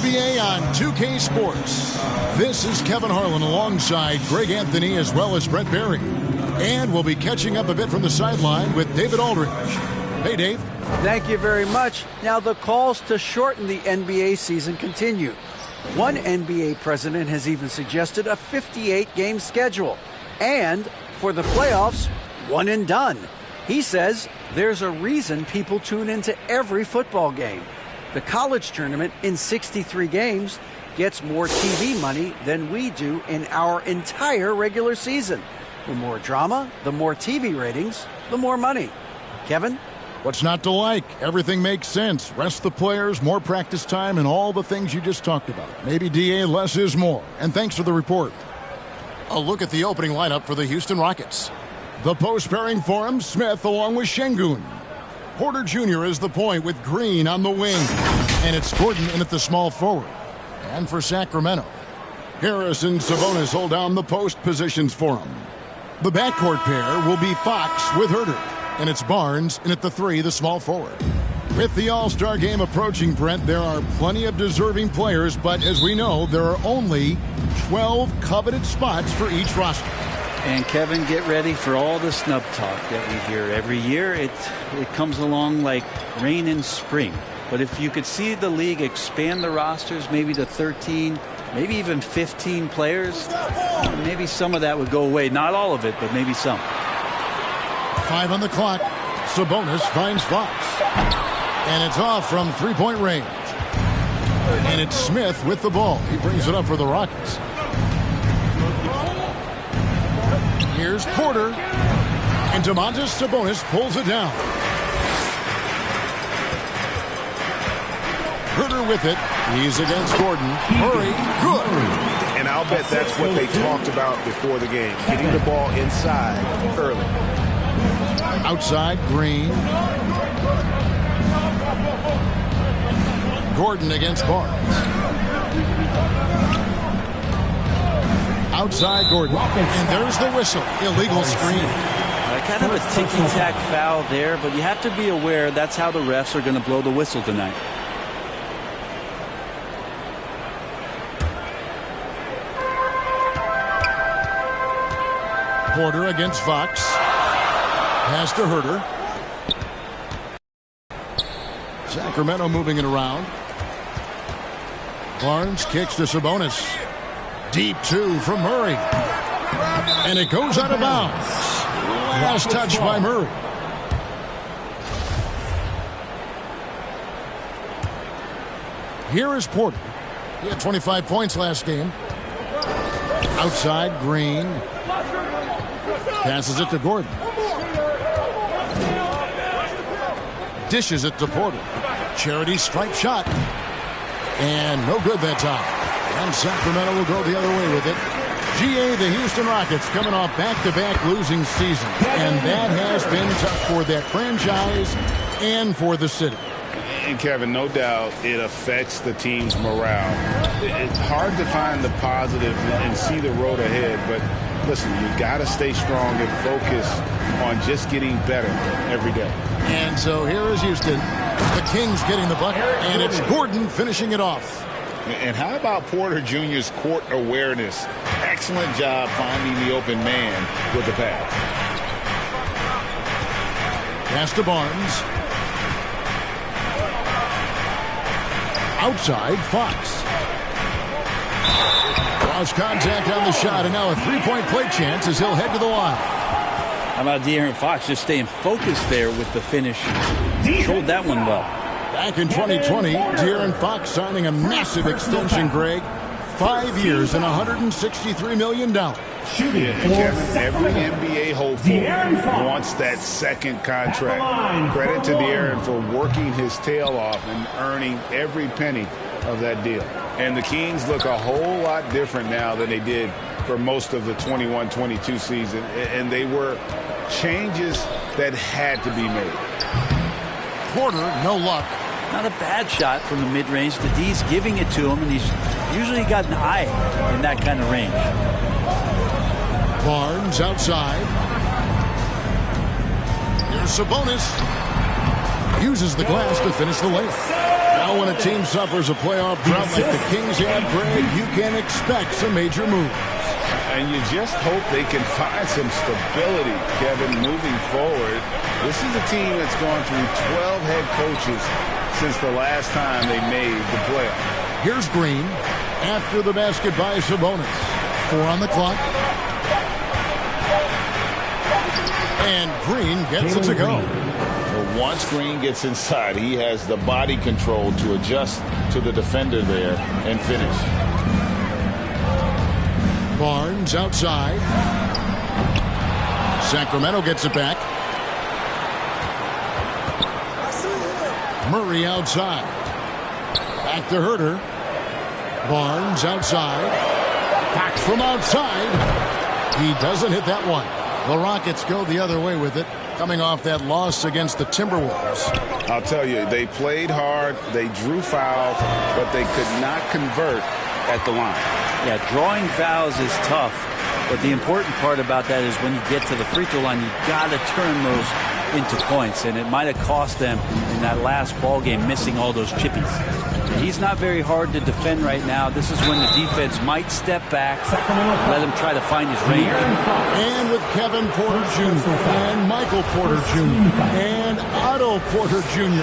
NBA on 2K Sports. This is Kevin Harlan alongside Greg Anthony as well as Brett Berry. And we'll be catching up a bit from the sideline with David Aldridge. Hey, Dave. Thank you very much. Now, the calls to shorten the NBA season continue. One NBA president has even suggested a 58-game schedule. And for the playoffs, one and done. He says there's a reason people tune into every football game. The college tournament in 63 games gets more TV money than we do in our entire regular season. The more drama, the more TV ratings, the more money. Kevin? What's not to like? Everything makes sense. Rest the players, more practice time, and all the things you just talked about. Maybe DA, less is more. And thanks for the report. A look at the opening lineup for the Houston Rockets. The post pairing for him, Smith along with Şengün. Porter Jr. is the point with Green on the wing. And it's Gordon in at the small forward. And for Sacramento, Harris and Sabonis hold down the post positions for him. The backcourt pair will be Fox with Herter. And it's Barnes in at the 3, the small forward. With the All-Star game approaching, Brent, there are plenty of deserving players, but as we know, there are only 12 coveted spots for each roster. And Kevin, get ready for all the snub talk that we hear every year. It comes along like rain in spring. But if you could see the league expand the rosters maybe to 13, maybe even 15 players, maybe some of that would go away. Not all of it, but maybe some. 5 on the clock. Sabonis finds Fox. And it's off from three-point range. And it's Smith with the ball. He brings it up for the Rockets. Here's Porter. And Domantas Sabonis pulls it down. Herter with it. He's against Gordon. Murray, good. And I'll bet that's what they talked about before the game. Getting the ball inside early. Outside, Green. Gordon against Barnes. Outside, Gordon. And there's the whistle. Illegal screen. Kind of a ticky-tack foul there, but you have to be aware that's how the refs are going to blow the whistle tonight. Porter against Fox. Pass to Herter. Sacramento moving it around. Barnes kicks to Sabonis. Deep 2 from Murray. And it goes out of bounds. Last touch by Murray. Here is Porter. He had 25 points last game. Outside, Green. Passes it to Gordon. Dishes it to Porter. Charity stripe shot. And no good that time. And Sacramento will go the other way with it. GA, the Houston Rockets, coming off back-to-back losing seasons. And that has been tough for that franchise and for the city. And Kevin, no doubt it affects the team's morale. It's hard to find the positive and see the road ahead, but listen, you got to stay strong and focus on just getting better every day. And so here is Houston. The Kings getting the bucket, and it's Gordon finishing it off. And how about Porter Jr.'s court awareness? Excellent job finding the open man with the pass. Pass to Barnes. Outside, Fox. Cross contact on the shot, and now a three-point play chance as he'll head to the line. How about De'Aaron Fox just staying focused there with the finish? Controlled that one well. Back in 2020, De'Aaron Fox signing a massive extension, Greg. 5 years and $163 million. Kevin, every NBA hopeful wants that second contract. Credit to De'Aaron for working his tail off and earning every penny of that deal. And the Kings look a whole lot different now than they did for most of the 21-22 season. And they were changes that had to be made. Porter, no luck. Not a bad shot from the mid-range. The D's giving it to him, and he's usually got an eye in that kind of range. Barnes outside. Here's Sabonis. Uses the glass to finish the layup. Now when a team suffers a playoff drought like the Kings have, Greg, you can expect some major moves. And you just hope they can find some stability, Kevin, moving forward. This is a team that's gone through 12 head coaches since the last time they made the playoffs. Here's Green after the basket by Sabonis. 4 on the clock. And Green gets it to go. Well, once Green gets inside, he has the body control to adjust to the defender there and finish. Barnes outside. Sacramento gets it back. Murray outside. Back to Herter. Barnes outside. Back from outside. He doesn't hit that one. The Rockets go the other way with it, coming off that loss against the Timberwolves. I'll tell you, they played hard, they drew fouls, but they could not convert at the line. Yeah, drawing fouls is tough, but the important part about that is when you get to the free throw line, you got to turn those into points, and it might have cost them in that last ball game missing all those chippies. He's not very hard to defend right now. This is when the defense might step back, let him try to find his range. And with Kevin Porter Jr. and Michael Porter Jr. and Otto Porter Jr.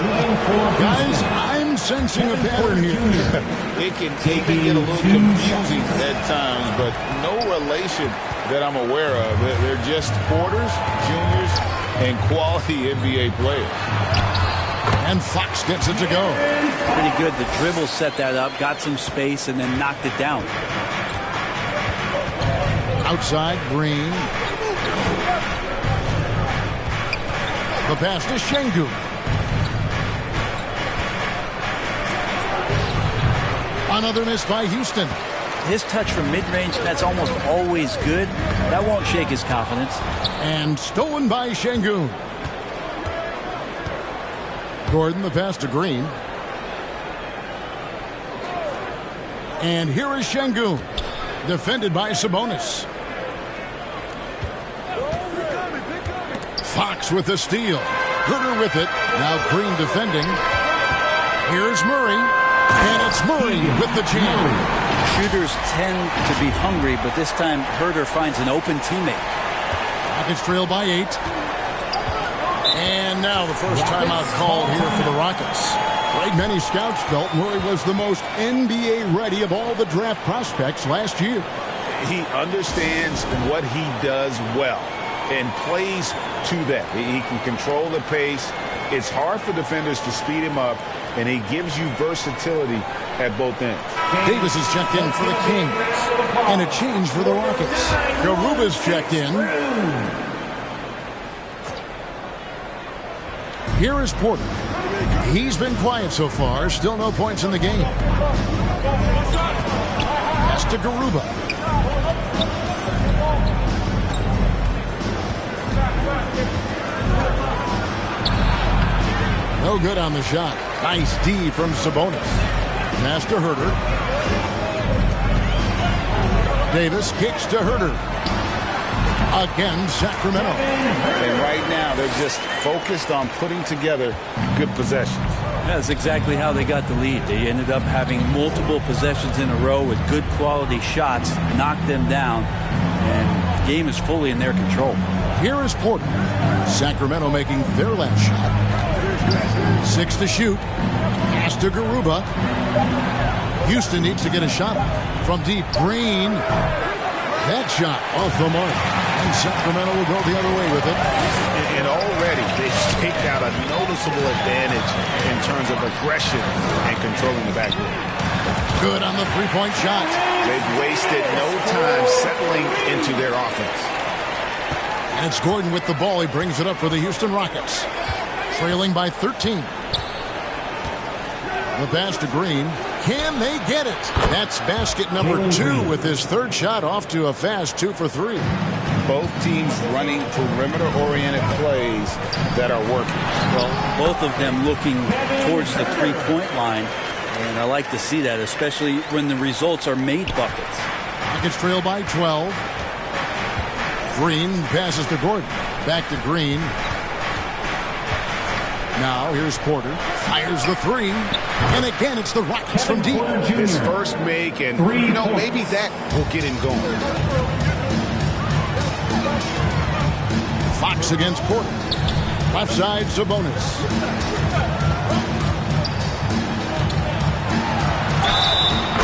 Guys, I'm sensing a pattern here. It can get a little confusing at times, but no relation that I'm aware of. They're just Porters, Juniors, and quality NBA players. And Fox gets it to go. Pretty good. The dribble set that up, got some space, and then knocked it down. Outside, Green. The pass to Şengün. Another miss by Houston. His touch from mid-range, that's almost always good. That won't shake his confidence. And stolen by Şengün. Gordon, the pass to Green. And here is Şengün. Defended by Sabonis. Fox with the steal. Herter with it. Now Green defending. Here's Murray. And it's Murray with the jam. Shooters tend to be hungry, but this time Herter finds an open teammate. Rockets trail by 8. And now the first timeout called here for the Rockets. Like many scouts felt, Murray was the most NBA ready of all the draft prospects last year. He understands what he does well and plays to that. He can control the pace. It's hard for defenders to speed him up, and he gives you versatility at both ends. Davis is checked in for the Kings. And a change for the Rockets. Garuba's checked in. Here is Porter. He's been quiet so far. Still no points in the game. Pass to Garuba. No good on the shot. Nice D from Sabonis. Pass to Herter. Davis kicks to Herter. Again, Sacramento. And right now, they're just focused on putting together good possessions. That's exactly how they got the lead. They ended up having multiple possessions in a row with good quality shots, knocked them down, and the game is fully in their control. Here is Porter. Sacramento making their last shot. 6 to shoot. Pass to Garuba. Houston needs to get a shot from deep. Green. That shot off the mark. And Sacramento will go the other way with it. And already they've staked out a noticeable advantage in terms of aggression and controlling the backcourt. Good on the three-point shot. They've wasted no time settling into their offense. And it's Gordon with the ball. He brings it up for the Houston Rockets. Trailing by 13. The pass to Green. Can they get it? That's basket number 2 with his third shot off to a fast 2 for 3. Both teams running perimeter-oriented plays that are working. Well, both of them looking towards the three-point line, and I like to see that, especially when the results are made buckets. Rockets trail by 12. Green passes to Gordon. Back to Green. Now here's Porter. Fires the three. And again, it's the Rockets from deep. His first make, and maybe that will get him going. Fox against Porter. Left side, Sabonis.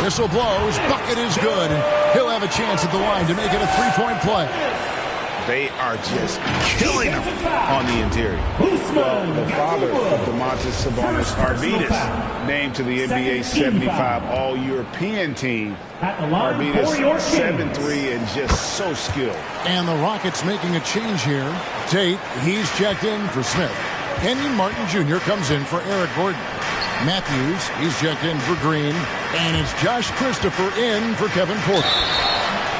Whistle blows. Bucket is good. And he'll have a chance at the line to make it a three-point play. They are just killing him on the interior. Well, the father of Domantas Sabonis, Arvydas, named to the NBA 75 All-European team. Arvydas 7'3" and just so skilled. And the Rockets making a change here. Tate, he's checked in for Smith. Kenyon Martin Jr. comes in for Eric Gordon. Matthews, he's checked in for Green. And it's Josh Christopher in for Kevin Porter.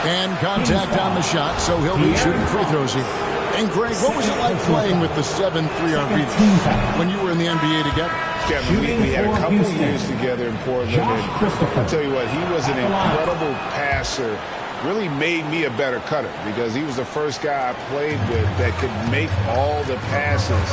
And contact on the shot, so he'll be shooting free throws here. And Greg, what was it like playing with the 7'3" Arvydas when you were in the NBA together? Kevin, we had a couple of years together in Portland, and I'll tell you what, he was an incredible passer. Really made me a better cutter because he was the first guy I played with that could make all the passes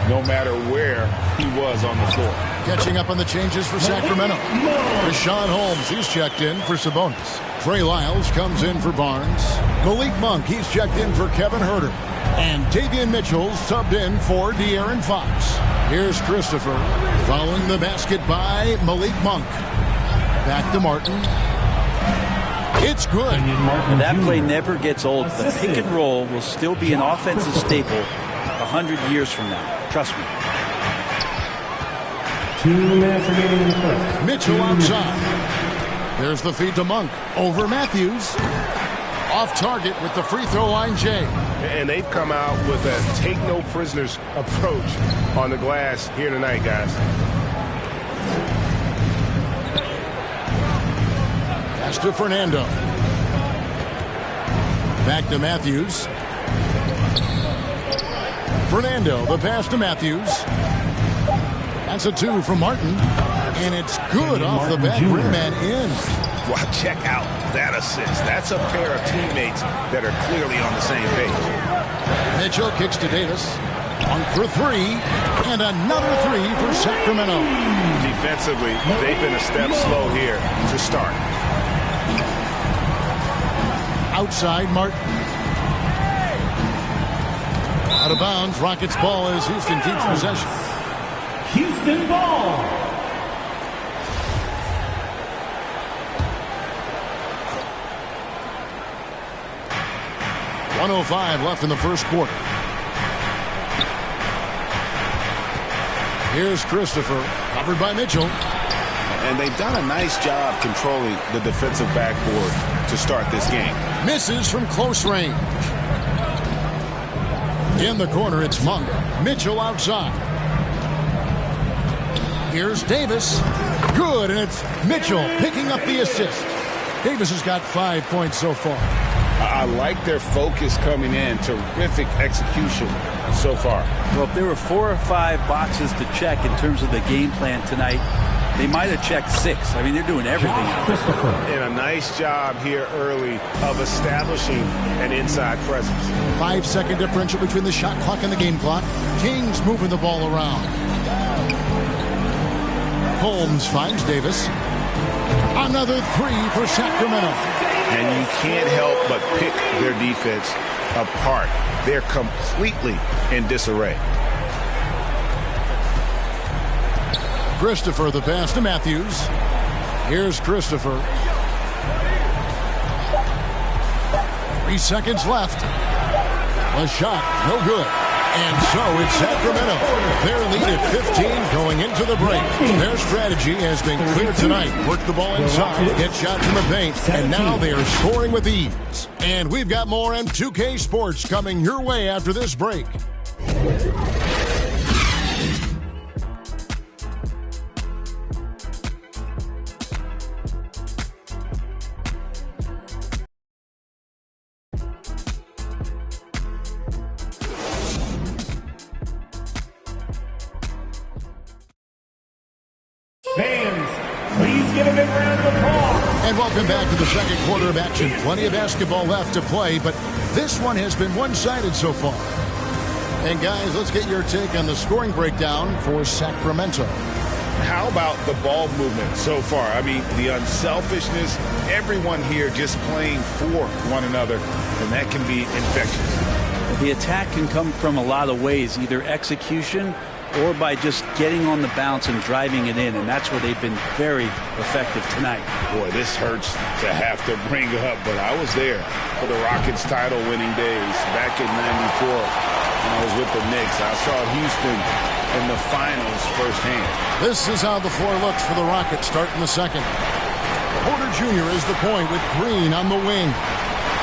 no matter where he was on the floor. Catching up on the changes for Sacramento. Rashawn Holmes, he's checked in for Sabonis. Trey Lyles comes in for Barnes. Malik Monk, he's checked in for Kevin Huerter. And Davion Mitchell's subbed in for De'Aaron Fox. Here's Christopher following the basket by Malik Monk. Back to Martin. It's good. That play never gets old. The pick and roll will still be an offensive staple 100 years from now. Trust me. 2 minutes remaining in the first. Mitchell outside. There's the feed to Monk. Over Matthews. Off target with the free throw line, Jay. And they've come out with a take-no-prisoners approach on the glass here tonight, guys. Pass to Fernando. Back to Matthews. Fernando, the pass to Matthews. That's a 2 from Martin. And it's good off the back rim and in. Wow, check out that assist. That's a pair of teammates that are clearly on the same page. Mitchell kicks to Davis. One for 3. And another 3 for Sacramento. Defensively, they've been a step slow here to start. Outside, Martin. Out of bounds. Rockets ball as Houston keeps possession. Houston ball. .105 left in the first quarter. Here's Christopher, covered by Mitchell. And they've done a nice job controlling the defensive backboard to start this game. Misses from close range. In the corner, it's Monk. Mitchell outside. Here's Davis. Good, and it's Mitchell picking up the assist. Davis has got 5 points so far. I like their focus coming in. Terrific execution so far. Well, if there were 4 or 5 boxes to check in terms of the game plan tonight, they might have checked 6. I mean, they're doing everything. And a nice job here early of establishing an inside presence. 5-second differential between the shot clock and the game clock. Kings moving the ball around. Holmes finds Davis. Another 3 for Sacramento. And you can't help but pick their defense apart. They're completely in disarray. Christopher, the pass to Matthews. Here's Christopher. 3 seconds left. A shot, no good. And so it's Sacramento. Their lead at 15 going into the break. Their strategy has been clear tonight. Work the ball inside, get shots in the paint, and now they are scoring with ease. And we've got more M2K Sports coming your way after this break. Fans, please give a big round of applause. And welcome back to the second quarter of action. Plenty of basketball left to play, but this one has been one-sided so far. And guys, let's get your take on the scoring breakdown for Sacramento. How about the ball movement so far? I mean, the unselfishness, everyone here just playing for one another, and that can be infectious. The attack can come from a lot of ways, either execution or by just getting on the bounce and driving it in, and that's where they've been very effective tonight. Boy, this hurts to have to bring up, but I was there for the Rockets' title-winning days back in '94 when I was with the Knicks. I saw Houston in the finals firsthand. This is how the floor looks for the Rockets starting the second. Porter Jr. is the point with Green on the wing.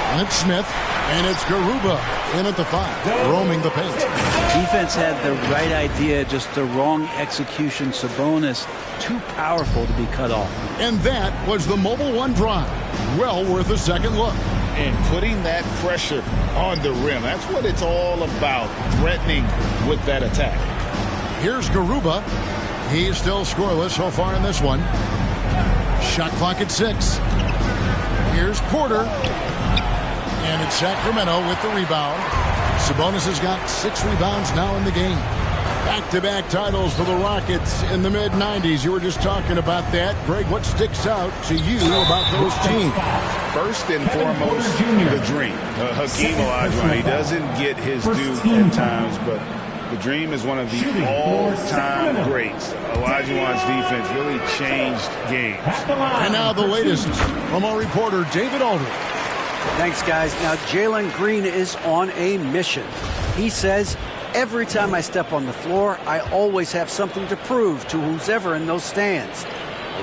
And it's Smith, and it's Garuba in at the 5, roaming the paint. Defense had the right idea, just the wrong execution. Sabonis, too powerful to be cut off. And that was the Mobile One drive. Well worth a second look. And putting that pressure on the rim, that's what it's all about, threatening with that attack. Here's Garuba. He's still scoreless so far in this one. Shot clock at 6. Here's Porter. And it's Sacramento with the rebound. Sabonis has got 6 rebounds now in the game. Back-to-back titles for the Rockets in the mid-'90s. You were just talking about that. Greg, what sticks out to you about those teams? First and foremost, the dream. Hakeem Olajuwon, he doesn't get his due at times, but the Dream is one of the all-time greats. Olajuwon's defense really changed games. And now the latest from our reporter, David Aldridge. Thanks, guys. Now, Jalen Green is on a mission. He says, every time I step on the floor, I always have something to prove to who's ever in those stands.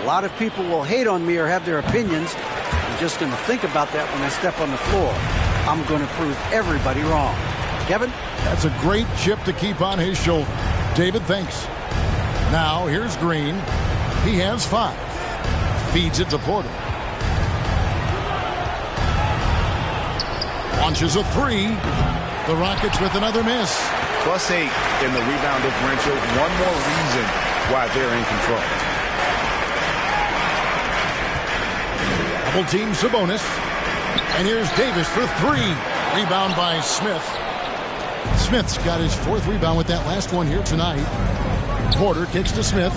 A lot of people will hate on me or have their opinions. I'm just going to think about that when I step on the floor. I'm going to prove everybody wrong. Kevin? That's a great chip to keep on his shoulder. David, thanks. Now, here's Green. He has 5. Feeds it to Porter. Launches a 3. The Rockets with another miss. +8 in the rebound differential. One more reason why they're in control. Double team Sabonis. And here's Davis for 3. Rebound by Smith. Smith's got his 4th rebound with that last one here tonight. Porter kicks to Smith.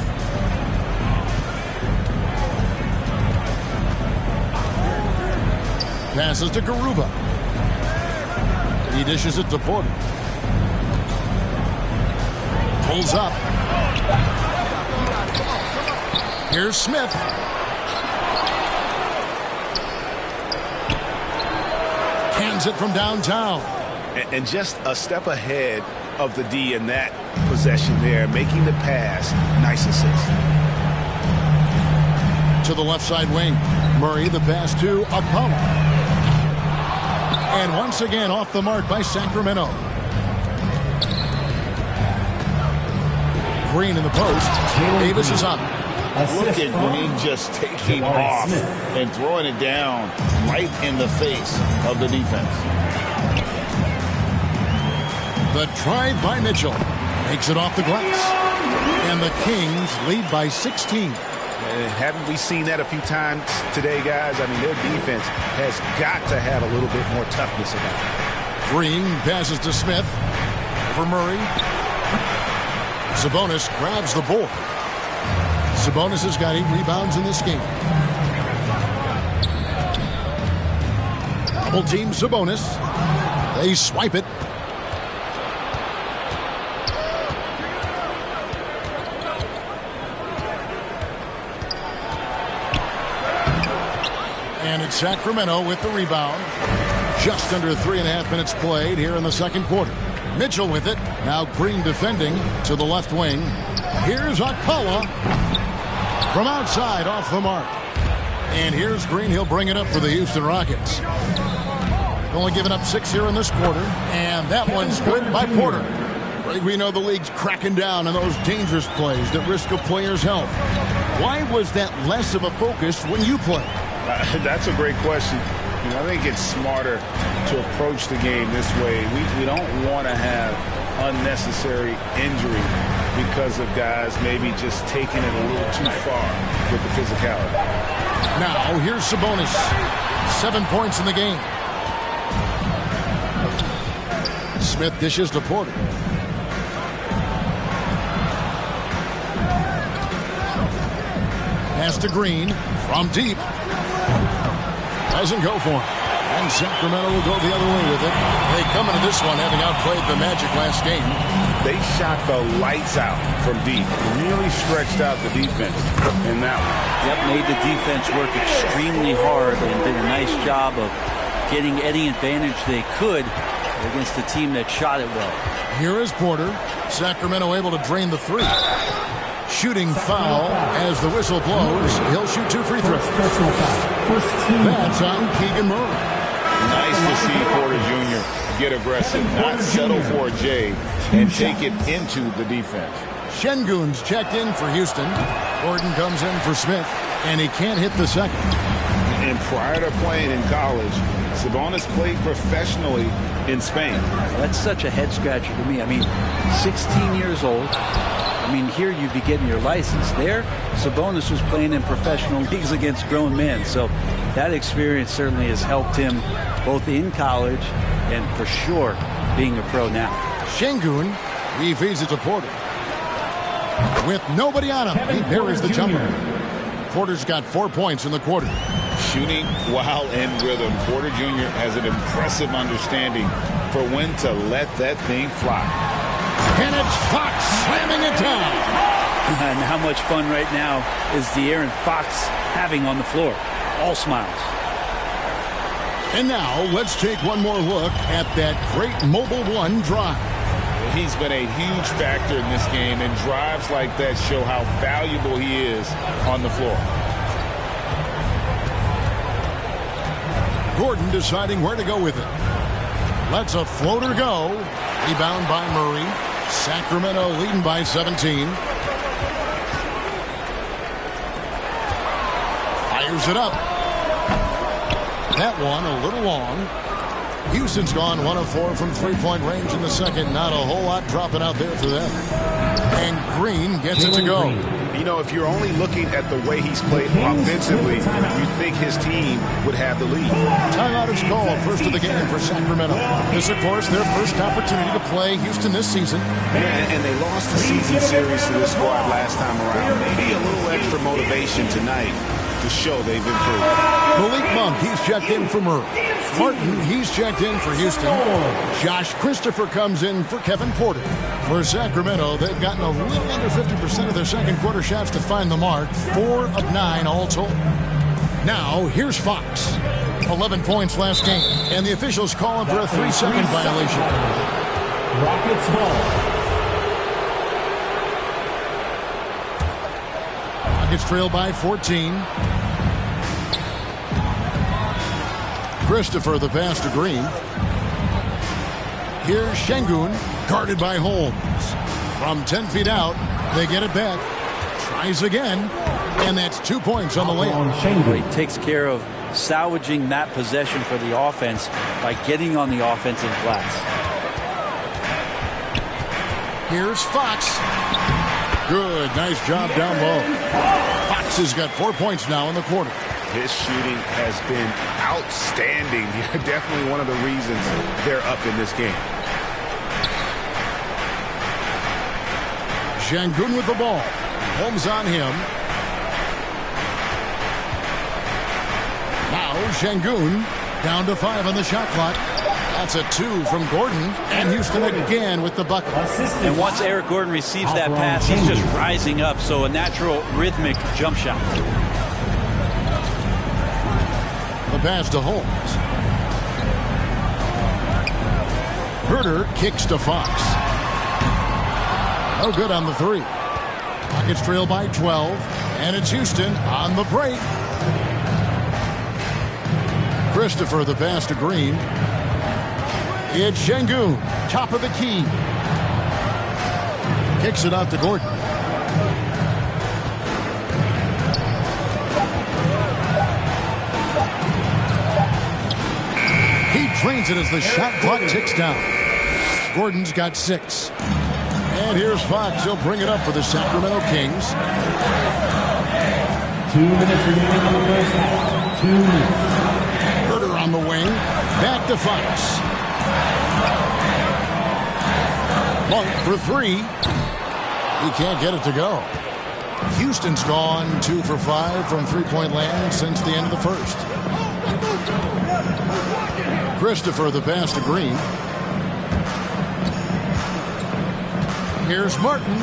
Passes to Garuba. He dishes it to Porter. Pulls up. Here's Smith. Cans it from downtown. And just a step ahead of the D in that possession there, making the pass. Nice assist. To the left side wing. Murray, the pass to Apollo. And once again off the mark by Sacramento. Green in the post. Davis is on. Look at Green just taking off and throwing it down right in the face of the defense. The drive by Mitchell. Makes it off the glass. And the Kings lead by 16. Haven't we seen that a few times today, guys? I mean, their defense has got to have a little bit more toughness about it. Green passes to Smith. For Murray. Sabonis grabs the board. Sabonis has got 8 rebounds in this game. Double team Sabonis. They swipe it. And it's Sacramento with the rebound. Just under 3.5 minutes played here in the second quarter. Mitchell with it. Now Green defending to the left wing. Here's Okpala. From outside, off the mark. And here's Green. He'll bring it up for the Houston Rockets. Only giving up 6 here in this quarter. And that one's good by Porter. We know the league's cracking down on those dangerous plays that risk a player's health. Why was that less of a focus when you play? That's a great question. You know, I think it's smarter to approach the game this way. We don't want to have unnecessary injury because of guys maybe just taking it a little too far with the physicality. Now, here's Sabonis. 7 points in the game. Smith dishes to Porter. Pass to Green from deep. Doesn't go for him. And Sacramento will go the other way with it. They come into this one having outplayed the Magic last game. They shot the lights out from deep. Really stretched out the defense in that one. Yep, made the defense work extremely hard and did a nice job of getting any advantage they could against the team that shot it well. Here is Porter. Sacramento able to drain the three. Shooting foul as the whistle blows. He'll shoot 2 free throws. That's on Keegan Murray. Nice to see Porter Jr. get aggressive, not settle for a J, and take it into the defense. Şengün's checked in for Houston. Gordon comes in for Smith, and he can't hit the second. And prior to playing in college, Sabonis played professionally in Spain. That's such a head scratcher to me. I mean, 16 years old. I mean, here you'd be getting your license. There, Sabonis was playing in professional leagues against grown men. So that experience certainly has helped him both in college and for sure being a pro now. Şengün, he feeds it to Porter. With nobody on him, he buries the jumper. Porter's got 4 points in the quarter. Shooting while in rhythm. Porter Jr. has an impressive understanding for when to let that thing fly. And it's Fox slamming it down. And how much fun right now is De'Aaron Fox having on the floor? All smiles. And now let's take one more look at that great Mobile One drive. He's been a huge factor in this game, and drives like that show how valuable he is on the floor. Gordon deciding where to go with it. Lets a floater go. Rebound by Murray. Sacramento leading by 17. Fires it up. That one a little long. Houston's gone 1 of 4 from three-point range in the second. Not a whole lot dropping out there for them. And Green gets it to go. You know, if you're only looking at the way he's played offensively, you'd think his team would have the lead. Timeout is called, first of the game for Sacramento. This, of course, their first opportunity to play Houston this season. And they lost the season series to this squad last time around. Maybe a little extra motivation tonight to show they've improved. Malik Monk, he's checked in for Murray. Martin, he's checked in for Houston. Josh Christopher comes in for Kevin Porter. For Sacramento, they've gotten a little under 50% of their second quarter shots to find the mark. 4 of 9 all told. Now, here's Fox. 11 points last game. And the officials call him for a 3-second violation. Rockets ball. Rockets trail by 14. Christopher, the pass to Green. Here's Şengün, guarded by Holmes. From 10 feet out, they get it back. Tries again, and that's 2 points on the layup. He takes care of salvaging that possession for the offense by getting on the offensive glass. Here's Fox. Good, nice job down low. Fox has got 4 points now in the quarter. His shooting has been outstanding. Definitely one of the reasons they're up in this game. Şengün with the ball. Holmes on him. Now Şengün down to 5 on the shot clock. That's a 2 from Gordon. And Houston again with the bucket. And once Eric Gordon receives that pass, he's just rising up. So a natural rhythmic jump shot. The pass to Holmes. Herter kicks to Fox. No good on the 3. Rockets trail by 12. And it's Houston on the break. Christopher, the pass to Green. It's Şengün, top of the key. Kicks it out to Gordon. Drains it as the shot clock ticks down. Gordon's got 6. And here's Fox. He'll bring it up for the Sacramento Kings. 2 minutes remaining in the first half. 2 minutes. Herter on the wing. Back to Fox. Monk for 3. He can't get it to go. Houston's gone 2 for 5 from three-point land since the end of the first. Christopher, the pass to Green. Here's Martin.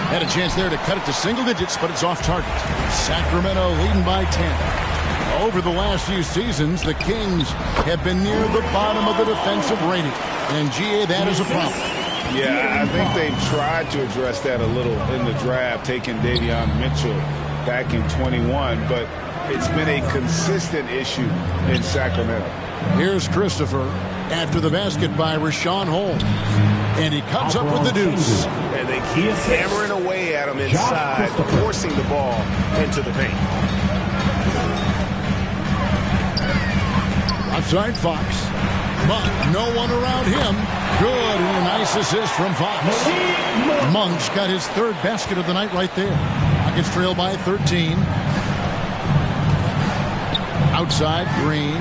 Had a chance there to cut it to single digits, but it's off target. Sacramento leading by 10. Over the last few seasons, the Kings have been near the bottom of the defensive rating. And, GA, that is a problem. Yeah, I think they've tried to address that a little in the draft, taking Davion Mitchell back in 21, but it's been a consistent issue in Sacramento. Here's Christopher after the basket by Rashawn Holmes. And he comes up with the deuce. And they keep hammering away at him inside, forcing the ball into the paint. Outside Fox. Monk, no one around him. Good, and a nice assist from Fox. Monk's got his third basket of the night right there. Nuggets trail by 13. Outside, Green.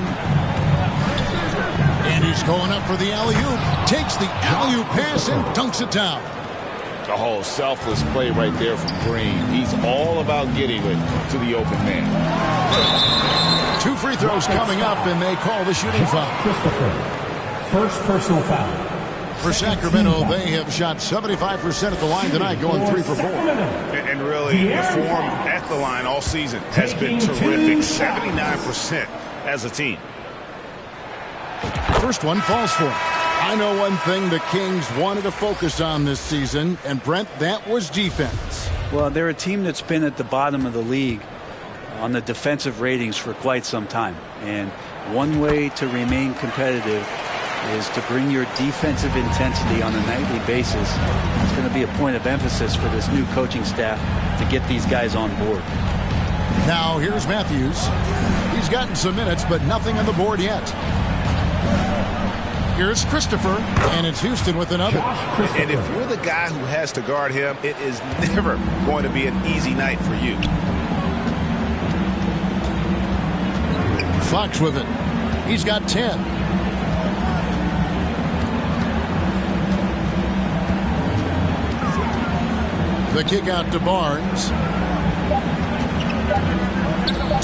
And he's going up for the alley-oop. Takes the alley-oop pass and dunks it down. The whole selfless play right there from Green. He's all about getting it to the open man. 2 free throws coming up, and they call the shooting foul. First personal foul. For Sacramento, they have shot 75% at the line tonight, going 3 for 4. And really, the form at the line all season has been terrific. 79% as a team. First one falls for him. I know one thing the Kings wanted to focus on this season, and Brent, that was defense. Well, they're a team that's been at the bottom of the league on the defensive ratings for quite some time. And one way to remain competitive is to bring your defensive intensity on a nightly basis. It's going to be a point of emphasis for this new coaching staff to get these guys on board. Now here's Matthews. He's gotten some minutes, but nothing on the board yet. Here's Christopher, and it's Houston with another. And if you're the guy who has to guard him, it is never going to be an easy night for you. Fox with it. He's got 10. The kick out to Barnes.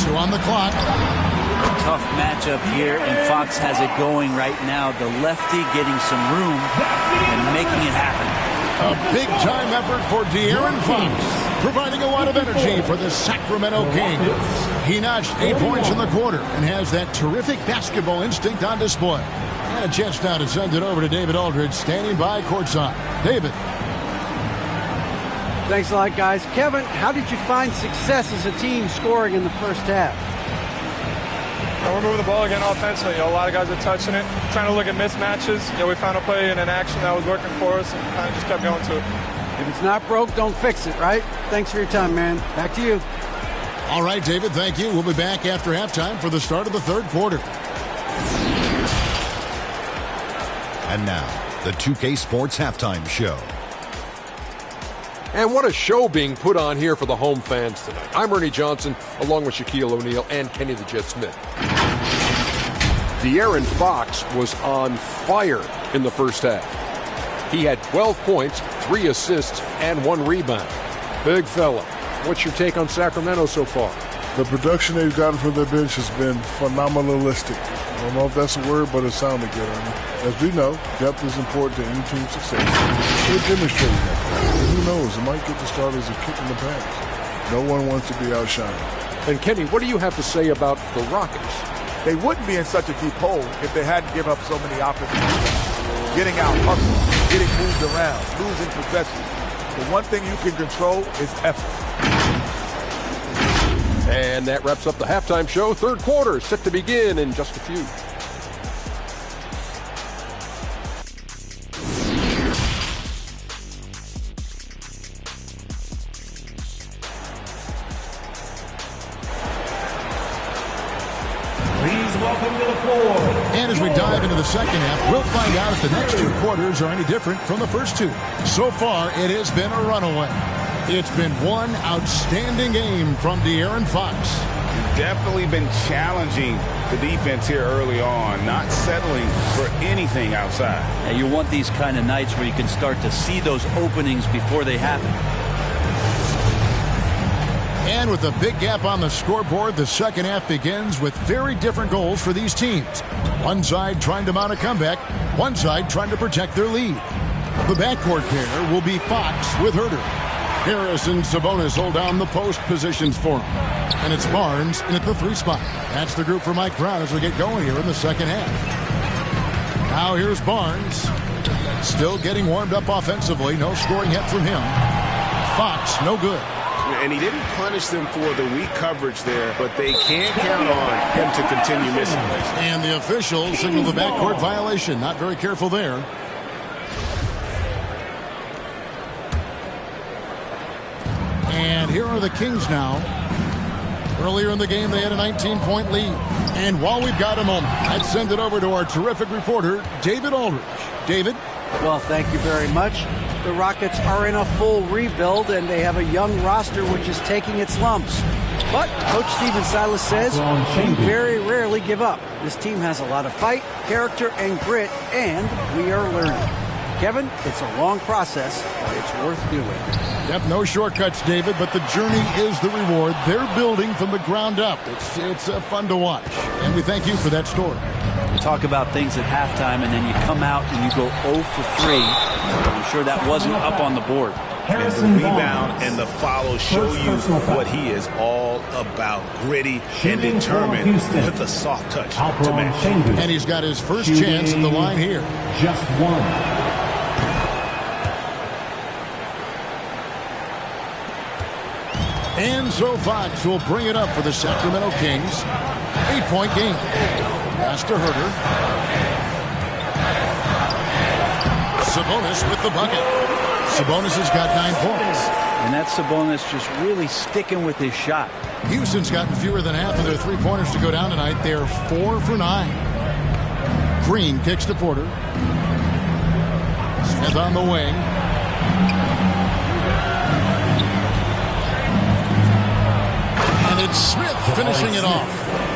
2 on the clock. Tough matchup here, and Fox has it going right now. The lefty getting some room and making it happen. A big-time effort for De'Aaron Fox, providing a lot of energy for the Sacramento Kings. He notched 8 points in the quarter and has that terrific basketball instinct on display. And a chance now to send it over to David Aldridge, standing by courtside. David. Thanks a lot, guys. Kevin, how did you find success as a team scoring in the first half? We're moving the ball again offensively. A lot of guys are touching it, trying to look at mismatches. We found a play in an action that was working for us and kind of just kept going to it. If it's not broke, don't fix it, right? Thanks for your time, man. Back to you. All right, David, thank you. We'll be back after halftime for the start of the third quarter. And now, the 2K Sports Halftime Show. And what a show being put on here for the home fans tonight. I'm Ernie Johnson, along with Shaquille O'Neal and Kenny the Jet Smith. De'Aaron Fox was on fire in the first half. He had 12 points, 3 assists, and 1 rebound. Big fella. What's your take on Sacramento so far? The production they've gotten from their bench has been phenomenalistic. I don't know if that's a word, but it sounded good. As we know, depth is important to any team's success. They're demonstrating that. And who knows, it might get the start as a kick in the pants. No one wants to be outshined. And Kenny, what do you have to say about the Rockets? They wouldn't be in such a deep hole if they hadn't given up so many opportunities. Getting out, hustling, getting moved around, losing possessions. The one thing you can control is effort. And that wraps up the halftime show. Third quarter set to begin in just a few. Please welcome to the floor. And as we dive into the second half, we'll find out if the next 2 quarters are any different from the first 2. So far, it has been a runaway. It's been one outstanding game from De'Aaron Fox. He's definitely been challenging the defense here early on, not settling for anything outside. And you want these kind of nights where you can start to see those openings before they happen. And with a big gap on the scoreboard, the second half begins with very different goals for these teams. One side trying to mount a comeback, one side trying to protect their lead. The backcourt pair will be Fox with Herter. Harris and Sabonis hold down the post positions for him. And it's Barnes in at the 3 spot. That's the group for Mike Brown as we get going here in the second half. Now here's Barnes. Still getting warmed up offensively. No scoring yet from him. Fox, no good. And he didn't punish them for the weak coverage there, but they can't count on him to continue missing. And the officials signal the backcourt violation. Not very careful there. And here are the Kings now. Earlier in the game, they had a 19-point lead. And while we've got a moment, I'd send it over to our terrific reporter, David Aldridge. David? Well, thank you very much. The Rockets are in a full rebuild, and they have a young roster which is taking its lumps. But Coach Stephen Silas says we very rarely give up. This team has a lot of fight, character, and grit, and we are learning. Kevin, it's a long process, but it's worth doing. Yep, no shortcuts, David, but the journey is the reward. They're building from the ground up. It's fun to watch, and we thank you for that story. You talk about things at halftime, and then you come out and you go 0 for 3. I'm sure that wasn't up on the board. And the rebound and the follow show you what he is all about. Gritty and determined with a soft touch to match. And he's got his first chance at the line here. Just one. And so Fox will bring it up for the Sacramento Kings. 8-point game. Pass to Herter. Sabonis with the bucket. Sabonis has got 9 points. And that's Sabonis just really sticking with his shot. Houston's gotten fewer than half of their 3-pointers to go down tonight. They're 4 for 9. Green kicks to Porter. Smith on the wing. And it's Smith finishing it off.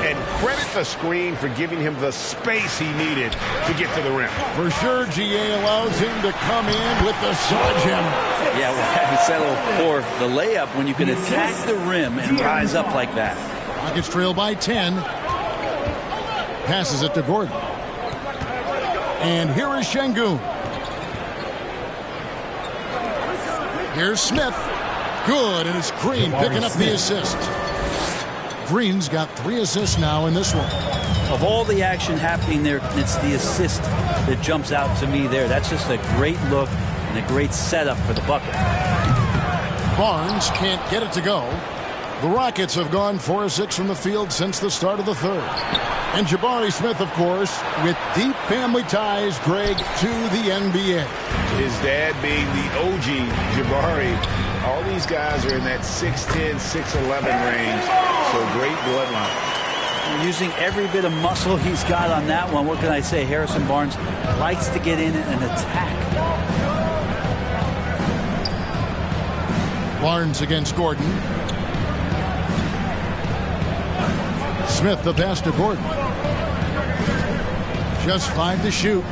And credit the screen for giving him the space he needed to get to the rim. For sure, GA allows him to come in with the sledgehammer. Yeah, well, he settled for the layup when you can attack the rim and rise up like that. Rockets trail by 10. Passes it to Gordon. And here is Şengün. Here's Smith. Good, and it's Green picking up the assist. Green's got 3 assists now in this one. Of all the action happening there, it's the assist that jumps out to me there. That's just a great look and a great setup for the bucket. Barnes can't get it to go. The Rockets have gone 4 of 6 from the field since the start of the third. And Jabari Smith, of course, with deep family ties, Greg, to the NBA. His dad being the OG Jabari. All these guys are in that 6'10", 6'11" range. So great bloodline. Using every bit of muscle he's got on that one. What can I say? Harrison Barnes likes to get in and attack. Barnes against Gordon. Smith the pass to Gordon. Just 5 to shoot.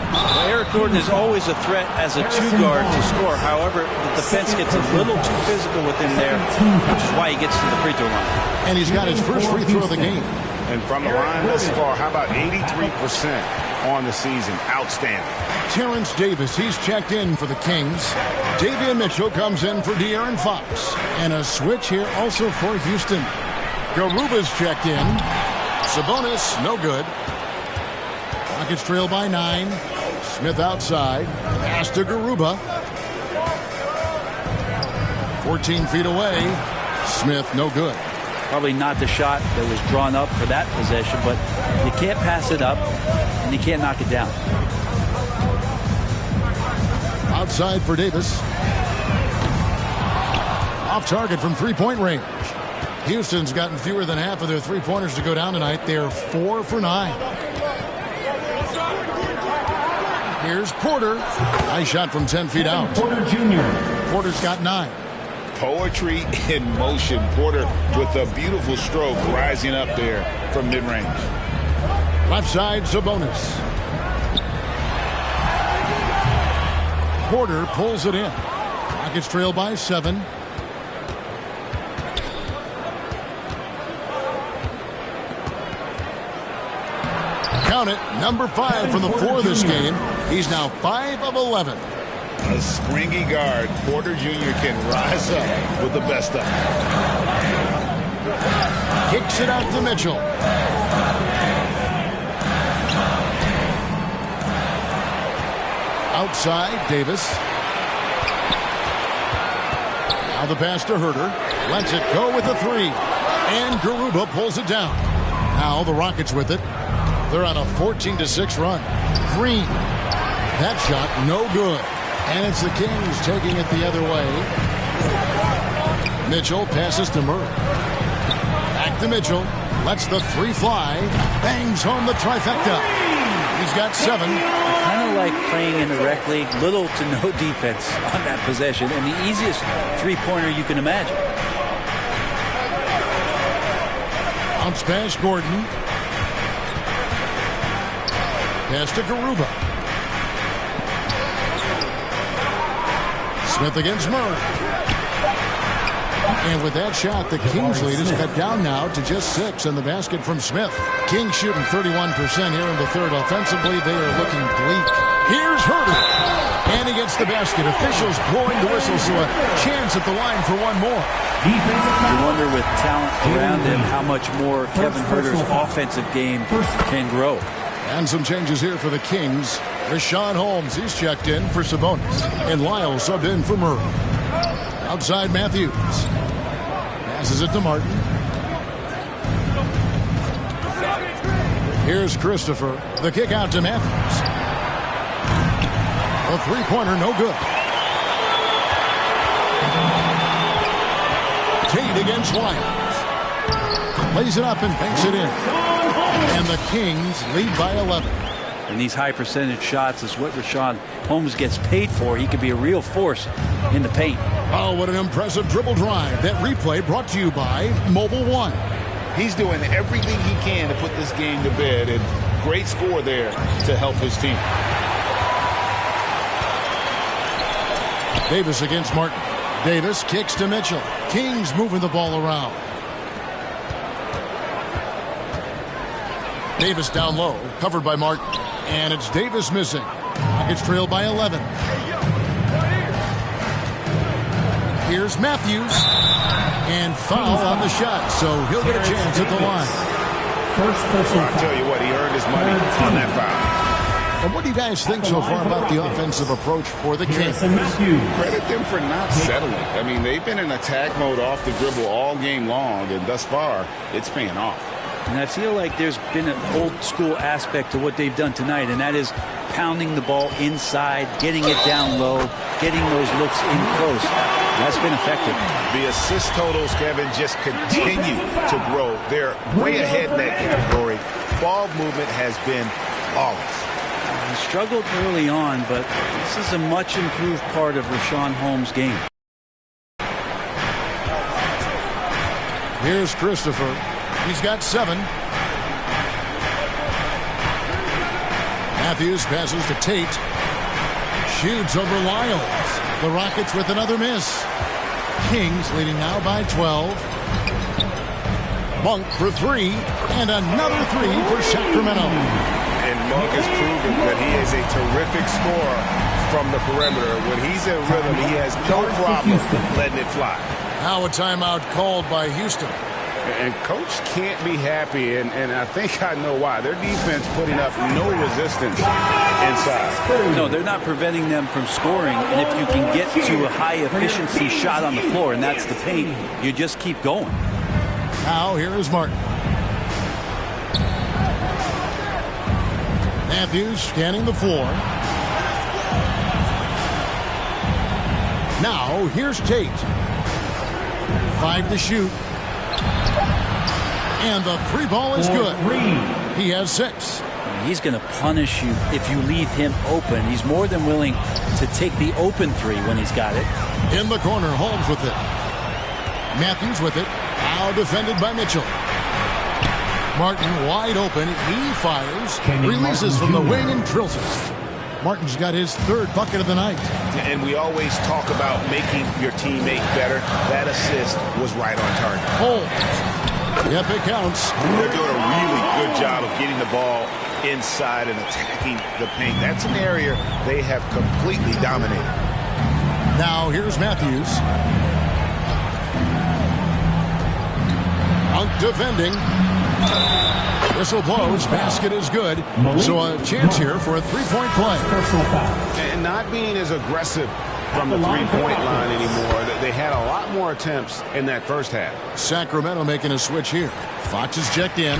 Well, Eric Gordon is always a threat as a 2-guard to score. However, the defense gets a little too physical with him there, which is why he gets to the free throw line. And he's got his first free throw of the game. And from the line thus far, how about 83% on the season? Outstanding. Terrence Davis, he's checked in for the Kings. Davion Mitchell comes in for De'Aaron Fox. And a switch here also for Houston. Garuba's checked in. Sabonis, no good. Rockets trail by 9. Smith outside. Pass to Garuba. 14 feet away. Smith, no good. Probably not the shot that was drawn up for that possession, but you can't pass it up, and you can't knock it down. Outside for Davis. Off target from 3-point range. Houston's gotten fewer than half of their 3-pointers to go down tonight. They're 4 for 9. Here's Porter. Nice shot from 10 feet out. Porter Jr. Porter's got 9. Poetry in motion. Porter with a beautiful stroke rising up there from mid-range. Left side, Sabonis. Porter pulls it in. Rockets trail by 7. Count it, number 5 from the floor this game. He's now 5 of 11. A springy guard, Porter Jr. can rise up with the best of them. Kicks it out to Mitchell. Outside, Davis. Now the pass to Herter. Lets it go with the 3. And Garuba pulls it down. Now the Rockets with it. They're on a 14-6 run. Green. That shot, no good. And it's the Kings taking it the other way. Mitchell passes to Murray. Back to Mitchell. Lets the 3 fly. Bangs home the trifecta. He's got 7. Kind of like playing in the rec league. Little to no defense on that possession. And the easiest three-pointer you can imagine. Bounce pass, Gordon. Pass to Garuba. Smith against Murray. And with that shot, the Kings lead is cut down now to just 6 in the basket from Smith. Kings shooting 31% here in the third. Offensively, they are looking bleak. Here's Herter. And he gets the basket. Officials blowing the whistle, so a chance at the line for one more. You wonder with talent around him how much more Kevin Herter's offensive game can grow. And some changes here for the Kings. Rashawn Holmes, he's checked in for Sabonis. And Lyle subbed in for Murray. Outside Matthews. Passes it to Martin. Here's Christopher. The kick out to Matthews. A three-pointer, no good. Tate against Lyons. Lays it up and banks it in. And the Kings lead by 11. And these high percentage shots is what Rashawn Holmes gets paid for. He could be a real force in the paint. Oh, what an impressive dribble drive. That replay brought to you by Mobile One. He's doing everything he can to put this game to bed, and great score there to help his team. Davis against Martin. Davis kicks to Mitchell. Kings moving the ball around. Davis down low, covered by Martin. And it's Davis missing. Rockets trailed by 11. Here's Matthews. And foul on the shot, so he'll get a chance at the line. I'll tell you what, he earned his money on that foul. And what do you guys think so far about the offensive approach for the Kings? Credit them for not settling. I mean, they've been in attack mode off the dribble all game long, and thus far, it's paying off. And I feel like there's been an old school aspect to what they've done tonight, and that is pounding the ball inside, getting it down low, getting those looks in close. That's been effective. The assist totals, Kevin, just continue to grow. They're way ahead in that category. Ball movement has been flawless. He struggled early on, but this is a much improved part of Rashawn Holmes' game. Here's Christopher. He's got 7. Matthews passes to Tate. Shoots over Lyles. The Rockets with another miss. Kings leading now by 12. Monk for 3. And another 3 for Sacramento. And Monk has proven that he is a terrific scorer from the perimeter. When he's in rhythm, he has no problem letting it fly. Now a timeout called by Houston. And Coach can't be happy, and I think I know why. Their defense putting up no resistance inside. No, they're not preventing them from scoring, and if you can get to a high-efficiency shot on the floor, and that's the paint, you just keep going. Now here is Martin. Matthews scanning the floor. Now here's Tate. 5 to shoot. And the 3 ball is good. He has 6. He's going to punish you if you leave him open. He's more than willing to take the open 3 when he's got it. In the corner, Holmes with it. Matthews with it. Now defended by Mitchell. Martin wide open. He fires. Releases from the wing and drills it. Martin's got his 3rd bucket of the night. And we always talk about making your teammate better. That assist was right on target. Holmes. Yep, it counts. They're doing a really good job of getting the ball inside and attacking the paint. That's an area they have completely dominated. Now here's Matthews. Monk defending. Whistle blows. Basket is good. So a chance here for a three-point play. And not being as aggressive from the three-point line anymore. They had a lot more attempts in that first half. Sacramento making a switch here. Fox is checked in.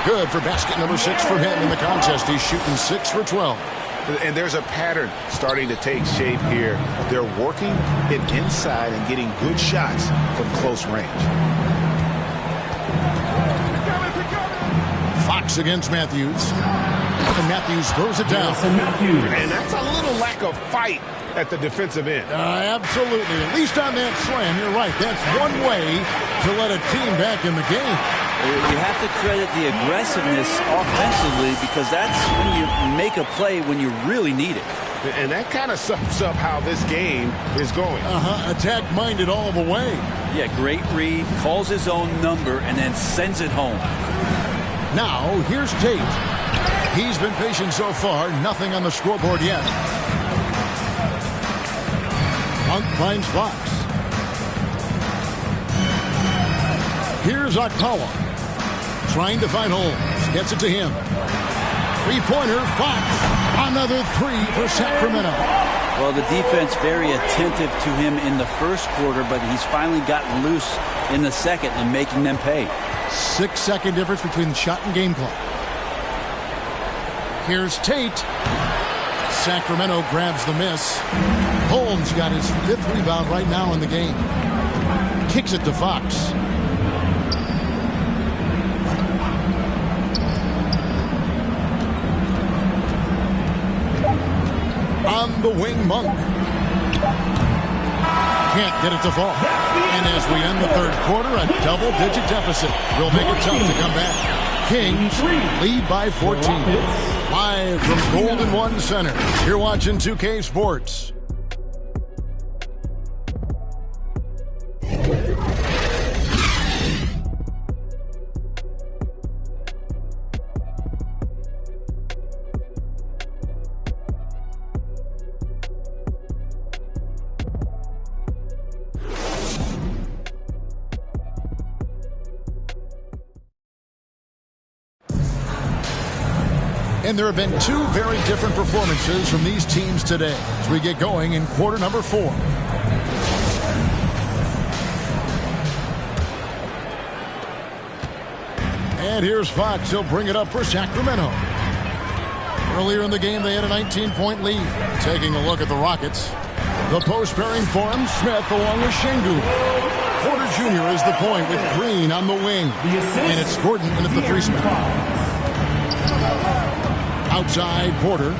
Good for basket number 6 from him in the contest. He's shooting 6 for 12. And there's a pattern starting to take shape here. They're working it inside and getting good shots from close range. Fox against Matthews. And Matthews throws it down. And that's a little lack of fight at the defensive end. Absolutely. At least on that slam, you're right. That's one way to let a team back in the game. You have to credit the aggressiveness offensively, because that's when you make a play when you really need it. And that kind of sums up how this game is going. Attack-minded all the way. Yeah, great read, calls his own number, and then sends it home. Now, here's Tate. He's been patient so far. Nothing on the scoreboard yet. Monk finds Fox. Here's Akawa. Trying to find Holmes. Gets it to him. Three-pointer, Fox. Another 3 for Sacramento. Well, the defense very attentive to him in the first quarter, but he's finally gotten loose in the second and making them pay. 6-second difference between the shot and game clock. Here's Tate. Sacramento grabs the miss. Holmes got his 5th rebound right now in the game. Kicks it to Fox. On the wing, Monk. Can't get it to fall. And as we end the third quarter, a double-digit deficit will make it tough to come back. Kings lead by 14. Live from Golden One Center. You're watching 2K Sports. And there have been 2 very different performances from these teams today as we get going in quarter number 4. And here's Fox. He'll bring it up for Sacramento. Earlier in the game, they had a 19-point lead. Taking a look at the Rockets. The post pairing for him, Smith along with Şengün. Porter Jr. is the point with Green on the wing. And it's Gordon in at the 3 spot. Outside, Porter.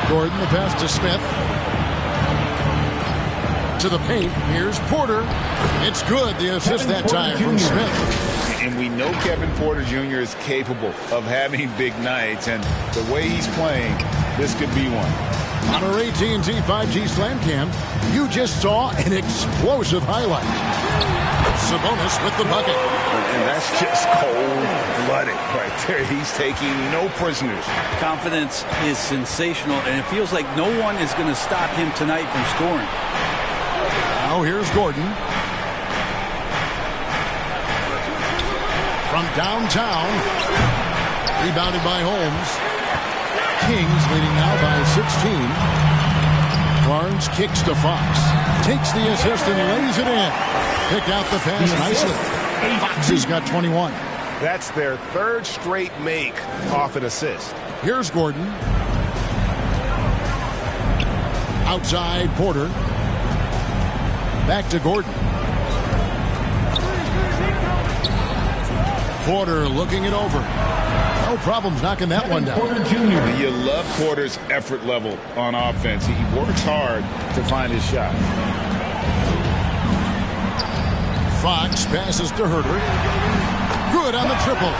Gordon, the pass to Smith. To the paint. Here's Porter. It's good. The assist that time from Smith. And we know Kevin Porter Jr. is capable of having big nights. And the way he's playing, this could be one. On our AT&T 5G Slam Cam, you just saw an explosive highlight. Sabonis with the bucket. And that's just cold-blooded right there. He's taking no prisoners. Confidence is sensational, and it feels like no one is going to stop him tonight from scoring. Now here's Gordon. From downtown. Rebounded by Holmes. Kings leading now by 16. Barnes kicks to Fox. Takes the assist and lays it in. Picked out the pass nicely. Fox has got 21. That's their 3rd straight make off an assist. Here's Gordon. Outside, Porter. Back to Gordon. Porter looking it over. No problems knocking that one down. Porter Jr. You love Porter's effort level on offense. He works hard to find his shot. Fox passes to Herter. Good on the triple.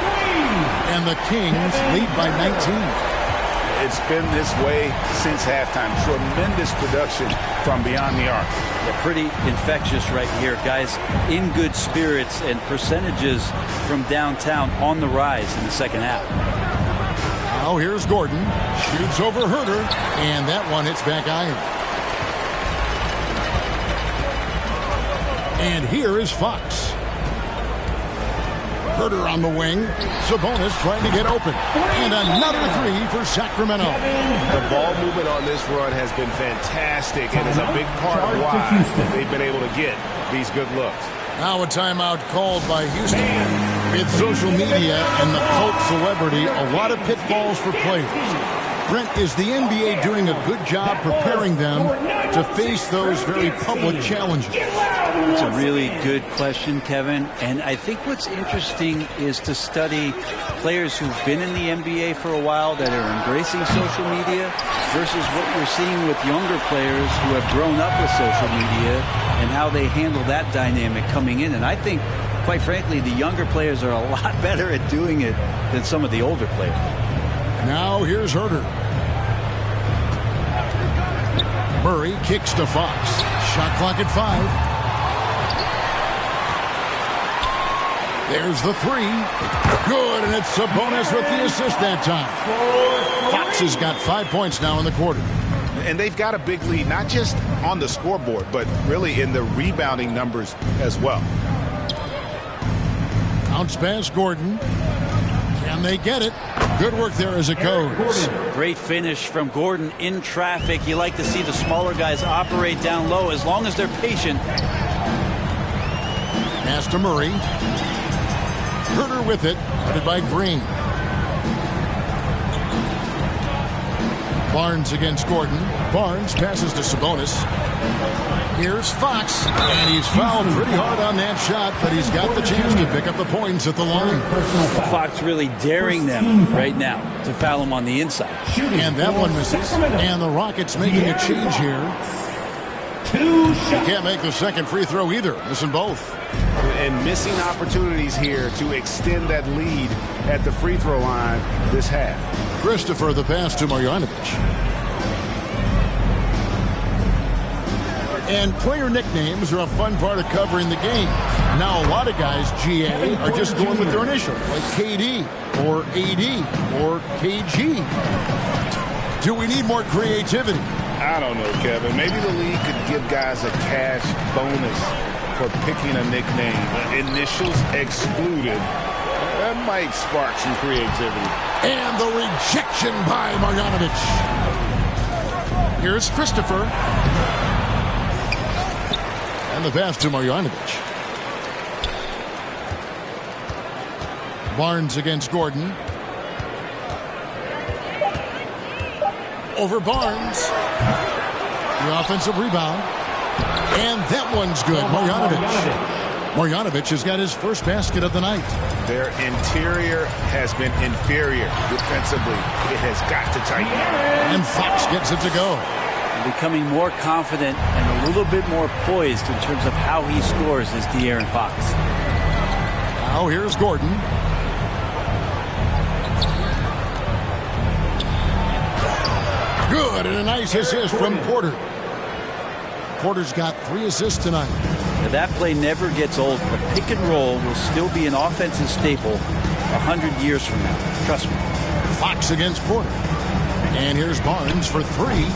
And the Kings lead by 19. It's been this way since halftime. Tremendous production from beyond the arc. They're pretty infectious right here. Guys in good spirits, and percentages from downtown on the rise in the second half. Now here's Gordon. Shoots over Herder, and that one hits back iron. And here is Fox. Herder on the wing. Sabonis trying to get open. And another three for Sacramento. The ball movement on this run has been fantastic and is a big part of why they've been able to get these good looks. Now a timeout called by Houston. With social media and the cult celebrity, a lot of pitfalls for players. Brent, is the NBA doing a good job preparing them to face those very public challenges? It's a really good question, Kevin. And I think what's interesting is to study players who've been in the NBA for a while that are embracing social media versus what you're seeing with younger players who have grown up with social media and how they handle that dynamic coming in. And I think, quite frankly, the younger players are a lot better at doing it than some of the older players. Now here's Herder. Murray kicks to Fox. Shot clock at 5. There's the three. Good, and it's Sabonis with the assist that time. Fox has got 5 points now in the quarter. And they've got a big lead, not just on the scoreboard, but really in the rebounding numbers as well. Bounce pass Gordon. Can they get it? Good work there as it goes. Great finish from Gordon in traffic. You like to see the smaller guys operate down low as long as they're patient. Pass to Murray. Herder with it. Headed by Green. Barnes against Gordon. Barnes passes to Sabonis. Here's Fox, and he's fouled pretty hard on that shot, but he's got the chance to pick up the points at the line. Fox really daring them right now to foul him on the inside. And that one misses. And the Rockets making a change here. He can't make the second free throw either. Missing both. And missing opportunities here to extend that lead at the free throw line this half. Christopher, the pass to Marjanovic. And player nicknames are a fun part of covering the game. Now a lot of guys, GA, are just going with their initials, like KD or AD or KG. Do we need more creativity? I don't know, Kevin. Maybe the league could give guys a cash bonus for picking a nickname. Initials excluded. That might spark some creativity. And the rejection by Marjanovic. Here's Christopher. And the pass to Marjanovic. Barnes against Gordon. Over Barnes. The offensive rebound. And that one's good. Marjanovic has got his first basket of the night. Their interior has been inferior defensively. It has got to tighten up. And Fox gets it to go. Becoming more confident and a little bit more poised in terms of how he scores is De'Aaron Fox. Now here's Gordon. Good, and a nice assist from Porter. Porter's got 3 assists tonight. Now that play never gets old. The pick and roll will still be an offensive staple 100 years from now. Trust me. Fox against Porter. And here's Barnes for 3.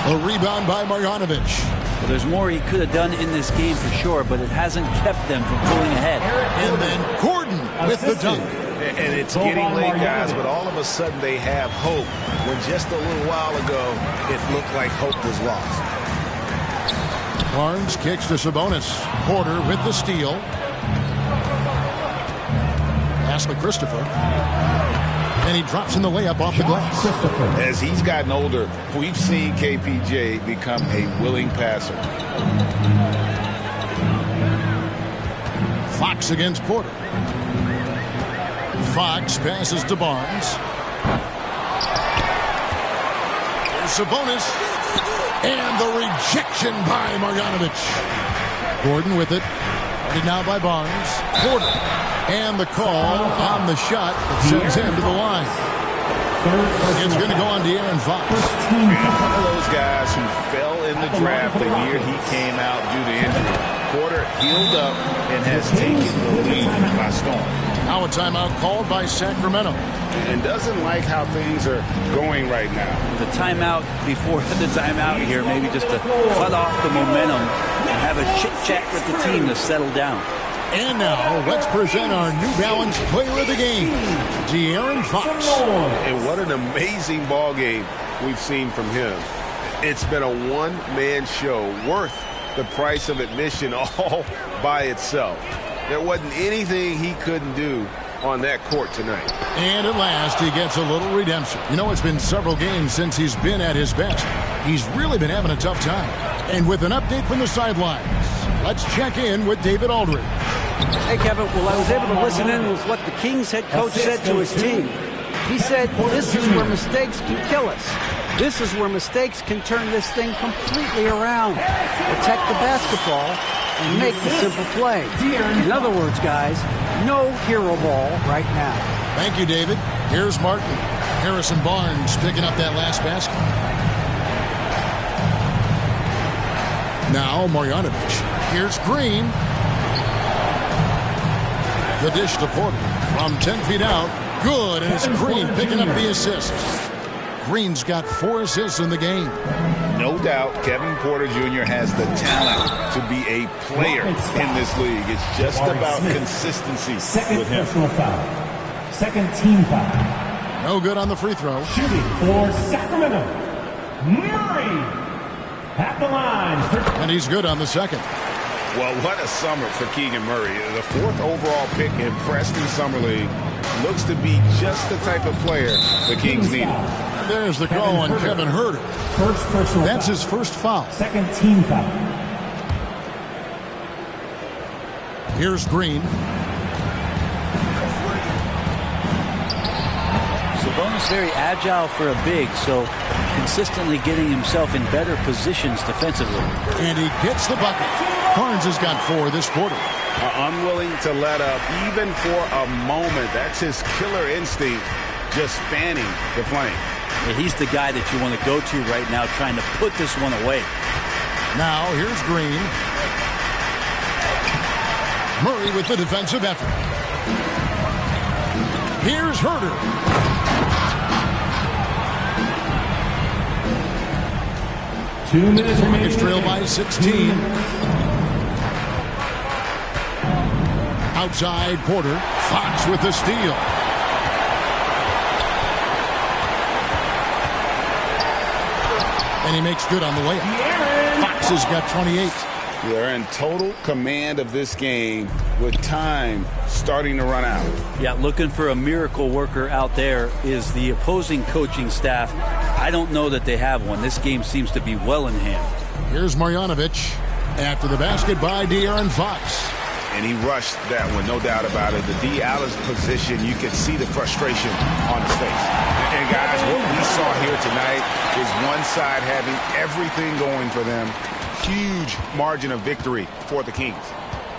A rebound by Marjanovic. Well, there's more he could have done in this game for sure, but it hasn't kept them from pulling ahead. And then Gordon with the dunk. And it's getting late, guys, but all of a sudden they have hope when just a little while ago it looked like hope was lost. Barnes kicks to Sabonis. Porter with the steal. Pass to Christopher. And he drops in the layup off the glass. As he's gotten older, we've seen KPJ become a willing passer. Fox against Porter. Fox passes to Barnes. There's Sabonis. And the rejection by Marjanovic. Gordon with it. Guarded now by Barnes. Porter. And the call on the shot that sends him to the line. It's going to go on De'Aaron Fox. One of those guys who fell in the draft the year he came out due to injury. Porter healed up and has taken the lead by storm. Now a timeout called by Sacramento. And doesn't like how things are going right now. The timeout before the timeout here, maybe just to cut off the momentum and have a chit-chat with the team to settle down. And now, let's present our New Balance player of the game, De'Aaron Fox. And what an amazing ball game we've seen from him. It's been a one-man show worth the price of admission all by itself. There wasn't anything he couldn't do on that court tonight. And at last, he gets a little redemption. You know, it's been several games since he's been at his best. He's really been having a tough time. And with an update from the sidelines, let's check in with David Aldridge. Hey, Kevin. Well, I was able to listen in with what the Kings head coach said to his team. He said, this is where mistakes can kill us. This is where mistakes can turn this thing completely around. Protect the basketball and make the simple play. In other words, guys, no hero ball right now. Thank you, David. Here's Martin. Harrison Barnes picking up that last basket. Now Marjanovic. Here's Green. The dish to Porter from 10 feet out. Good, and it's Green picking up the assist. Green's got 4 assists in the game. No doubt Kevin Porter Jr. has the talent to be a player in this league. It's just about consistency with him. Foul. Second team foul. No good on the free throw. Shooting for Sacramento, Murray at the line. And he's good on the second. Well, what a summer for Keegan Murray. The 4th overall pick in Preston Summer League. Looks to be just the type of player the Kings need. There's the call on Kevin Huerter. First personal That's foul. his first foul. Second team foul. Here's Green. Sabonis very agile for a big, so consistently getting himself in better positions defensively. And he gets the bucket. Barnes has got 4 this quarter. Unwilling to let up even for a moment. That's his killer instinct, just fanning the flame. Yeah, he's the guy that you want to go to right now, trying to put this one away. Now here's Green. Murray with the defensive effort. Here's Huerter. Two minutes remaining. It's trailed by 16. Outside Porter. Fox with the steal. And he makes good on the layup. Fox has got 28. They're in total command of this game with time starting to run out. Yeah, looking for a miracle worker out there is the opposing coaching staff. I don't know that they have one. This game seems to be well in hand. Here's Marjanovic after the basket by De'Aaron Fox. And he rushed that one, no doubt about it. The D. Allen's position, you could see the frustration on his face. And guys, what we saw here tonight is one side having everything going for them. Huge margin of victory for the Kings.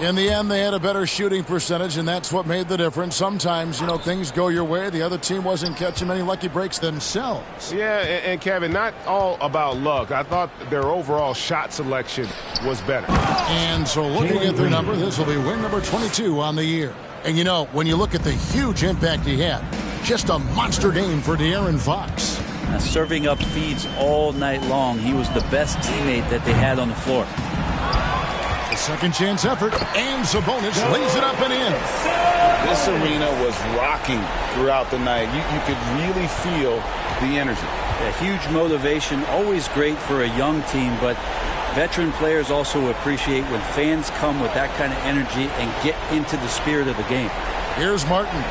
In the end, they had a better shooting percentage, and that's what made the difference. Sometimes, you know, things go your way. The other team wasn't catching many lucky breaks themselves. Yeah, and Kevin, not all about luck. I thought their overall shot selection was better. And so looking at their number, this will be win number 22 on the year. And, you know, when you look at the huge impact he had, just a monster game for De'Aaron Fox. Now, serving up feeds all night long. He was the best teammate that they had on the floor. A second chance effort, and Sabonis lays it up and in. This arena was rocking throughout the night. You could really feel the energy. A huge motivation, always great for a young team, but veteran players also appreciate when fans come with that kind of energy and get into the spirit of the game. Here's Martin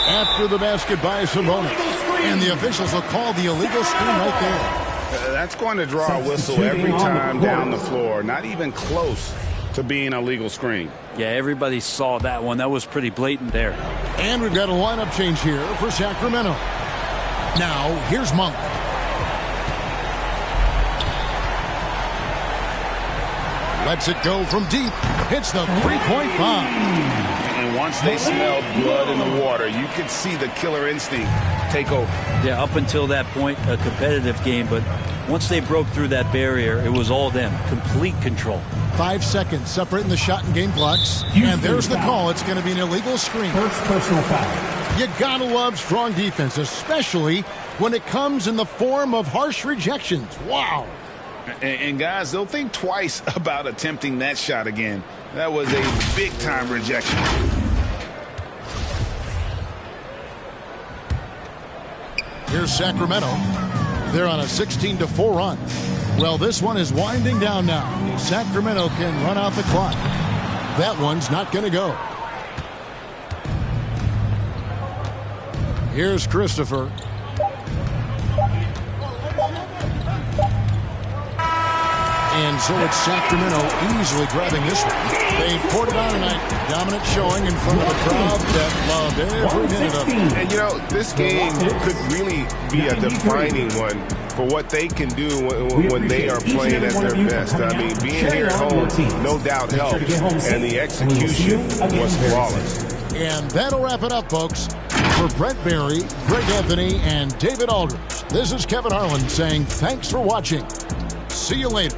after the basket by Sabonis. And the officials will call the illegal screen right there. That's going to draw a whistle every time down the floor. Not even close to being a legal screen. Yeah, everybody saw that one. That was pretty blatant there. And we've got a lineup change here for Sacramento. Now, here's Monk. Lets it go from deep. Hits the three-point bomb. And once they smelled blood in the water, you could see the killer instinct take over. Yeah, up until that point, a competitive game, but once they broke through that barrier, it was all them. Complete control. 5 seconds separating the shot and game clocks. And there's the call. It's going to be an illegal screen. First personal foul. You gotta love strong defense, especially when it comes in the form of harsh rejections. Wow. And guys, they'll think twice about attempting that shot again. That was a big-time rejection. Here's Sacramento. They're on a 16-4 run. Well, this one is winding down now. Sacramento can run out the clock. That one's not going to go. Here's Christopher. And so it's Sacramento easily grabbing this one. They poured it on tonight. Dominant showing in front of a crowd that loved every minute of it. And, you know, this game could really be a defining one for what they can do when they are playing at their best. I mean, being here at home, no doubt helps. And the execution was flawless. And that'll wrap it up, folks. For Brett Barry, Greg Anthony, and David Aldridge, this is Kevin Harlan saying thanks for watching. See you later.